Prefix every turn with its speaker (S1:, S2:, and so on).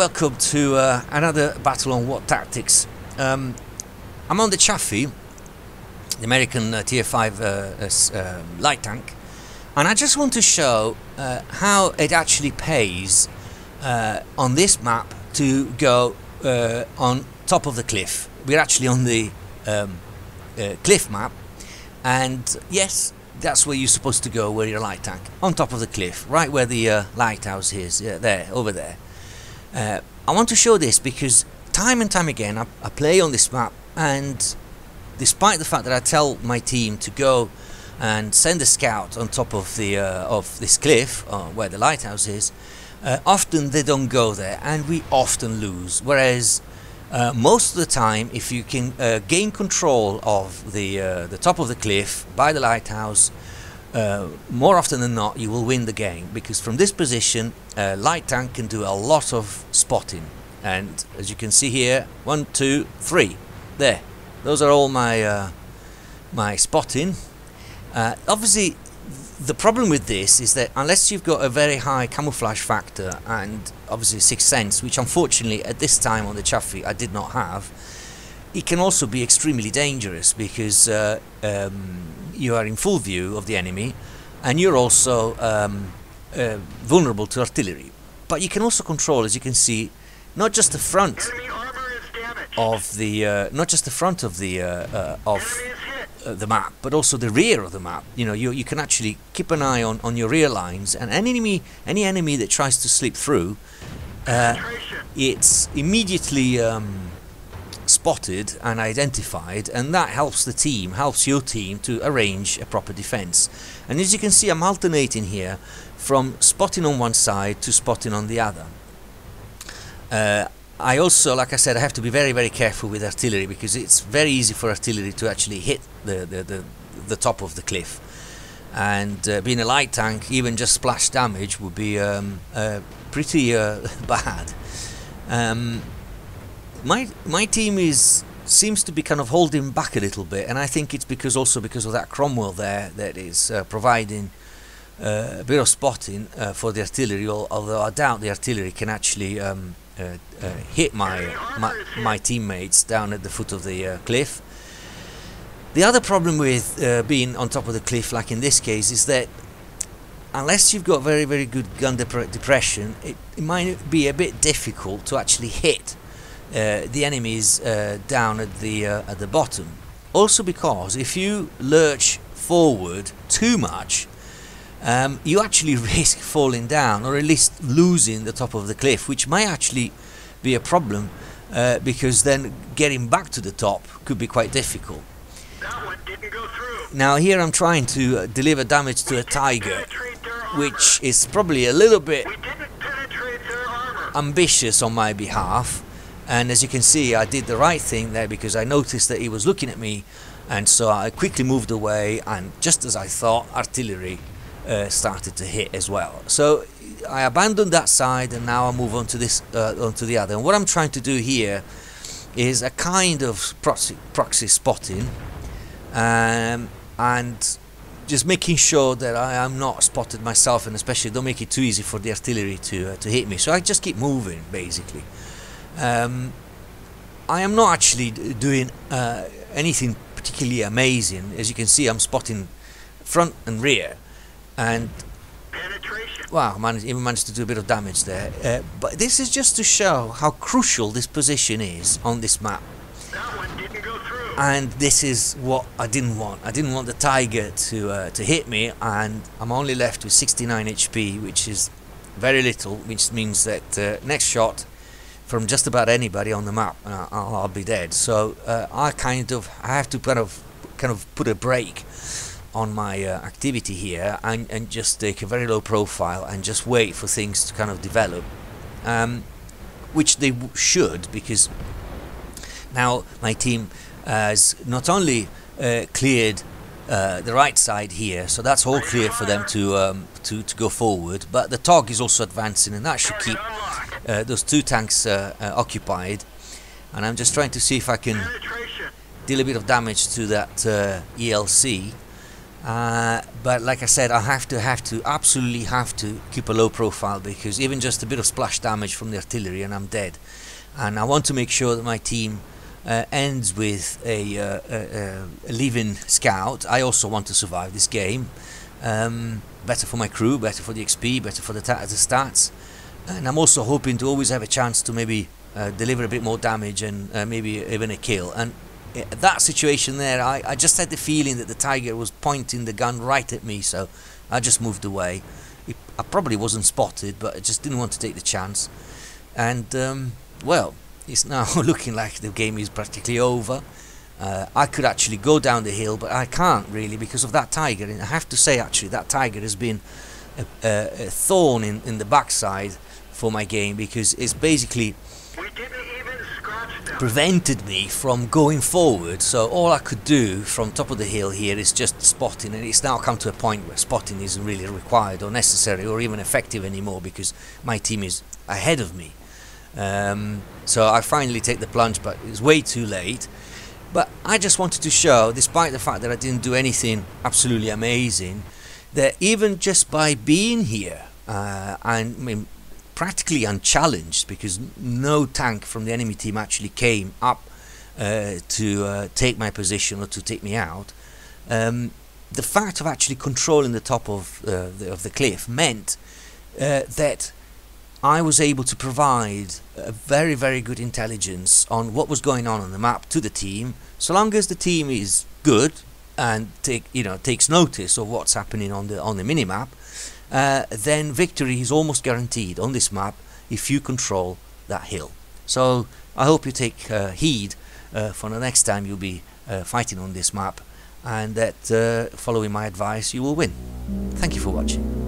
S1: welcome to another battle on WOT Tactics. I'm on the Chaffee, the American Tier 5 light tank, and I just want to show how it actually pays on this map to go on top of the cliff. We're actually on the cliff map, and yes, that's where you're supposed to go, where you're a light tank, on top of the cliff, right where the lighthouse is, there, over there. I want to show this because time and time again I play on this map, and despite the fact that I tell my team to go and send a scout on top of the this cliff where the lighthouse is, often they don't go there and we often lose. Whereas most of the time, if you can gain control of the top of the cliff by the lighthouse, more often than not you will win the game, because from this position light tank can do a lot of spotting. And as you can see here, 1, 2, 3, there, those are all my my spotting. Obviously the problem with this is that unless you've got a very high camouflage factor and obviously sixth sense, which unfortunately at this time on the Chaffee I did not have, it can also be extremely dangerous, because you are in full view of the enemy and you're also vulnerable to artillery. But you can also control, as you can see, not just the front of the the map, but also the rear of the map. You know, you can actually keep an eye on your rear lines, and any enemy that tries to slip through, it's immediately spotted and identified, and that helps the team, helps your team to arrange a proper defense. And as you can see, I'm alternating here from spotting on one side to spotting on the other. I also, like I said, I have to be very, very careful with artillery, because it's very easy for artillery to actually hit the top of the cliff. And being a light tank, even just splash damage would be pretty bad. My team seems to be kind of holding back a little bit, and I think it's because of that Cromwell there that is providing a bit of spotting for the artillery. Although I doubt the artillery can actually hit my teammates down at the foot of the cliff. The other problem with being on top of the cliff, like in this case, is that unless you've got very, very good gun depression, it might be a bit difficult to actually hit the enemies down at the bottom. Also because if you lurch forward too much, you actually risk falling down, or at least losing the top of the cliff, which might actually be a problem, because then getting back to the top could be quite difficult.
S2: That one didn't go through.
S1: Now here I'm trying to deliver damage to a tiger, which is probably a little bit ambitious on my behalf. And as you can see, I did the right thing there, because I noticed that he was looking at me, and so I quickly moved away, and just as I thought, artillery started to hit as well. So I abandoned that side, and now I move on to this onto the other. And what I'm trying to do here is a kind of proxy spotting, and just making sure that I am not spotted myself, and especially don't make it too easy for the artillery to hit me. So I just keep moving, basically. I am not actually doing anything particularly amazing. As you can see, I'm spotting front and rear, and wow, even managed to do a bit of damage there. But this is just to show how crucial this position is on this map.
S2: That one didn't go through.
S1: And this is what I didn't want. I didn't want the tiger to hit me, and I'm only left with 69 HP, which is very little, which means that next shot from just about anybody on the map, I'll be dead. So I have to kind of put a break on my activity here, and just take a very low profile and just wait for things to kind of develop, which they should, because now my team has not only cleared the right side here, so that's all clear for them to go forward, but the TOG is also advancing, and that should keep those two tanks occupied. And I'm just trying to see if I can deal a bit of damage to that ELC. But like I said, I absolutely have to keep a low profile, because even just a bit of splash damage from the artillery and I'm dead. And I want to make sure that my team ends with a leaving scout. I also want to survive this game. Better for my crew, better for the XP, better for the stats. And I'm also hoping to always have a chance to maybe deliver a bit more damage and maybe even a kill. And that situation there, I just had the feeling that the tiger was pointing the gun right at me, so I just moved away. I probably wasn't spotted, but I just didn't want to take the chance. And well, it's now looking like the game is practically over. I could actually go down the hill, but I can't really because of that tiger. And I have to say, actually, that tiger has been a thorn in the backside for my game, because it's basically prevented me from going forward. So all I could do from top of the hill here is just spotting, and it's now come to a point where spotting isn't really required or necessary or even effective anymore, because my team is ahead of me. So I finally take the plunge, but it's way too late. But I just wanted to show, despite the fact that I didn't do anything absolutely amazing, that even just by being here, and I mean, practically unchallenged, because no tank from the enemy team actually came up to take my position or to take me out, the fact of actually controlling the top of the cliff meant that I was able to provide a very, very good intelligence on what was going on the map to the team. So long as the team is good and takes notice of what's happening on the minimap, then victory is almost guaranteed on this map if you control that hill. So I hope you take heed for the next time you'll be fighting on this map, and that following my advice you will win. Thank you for watching.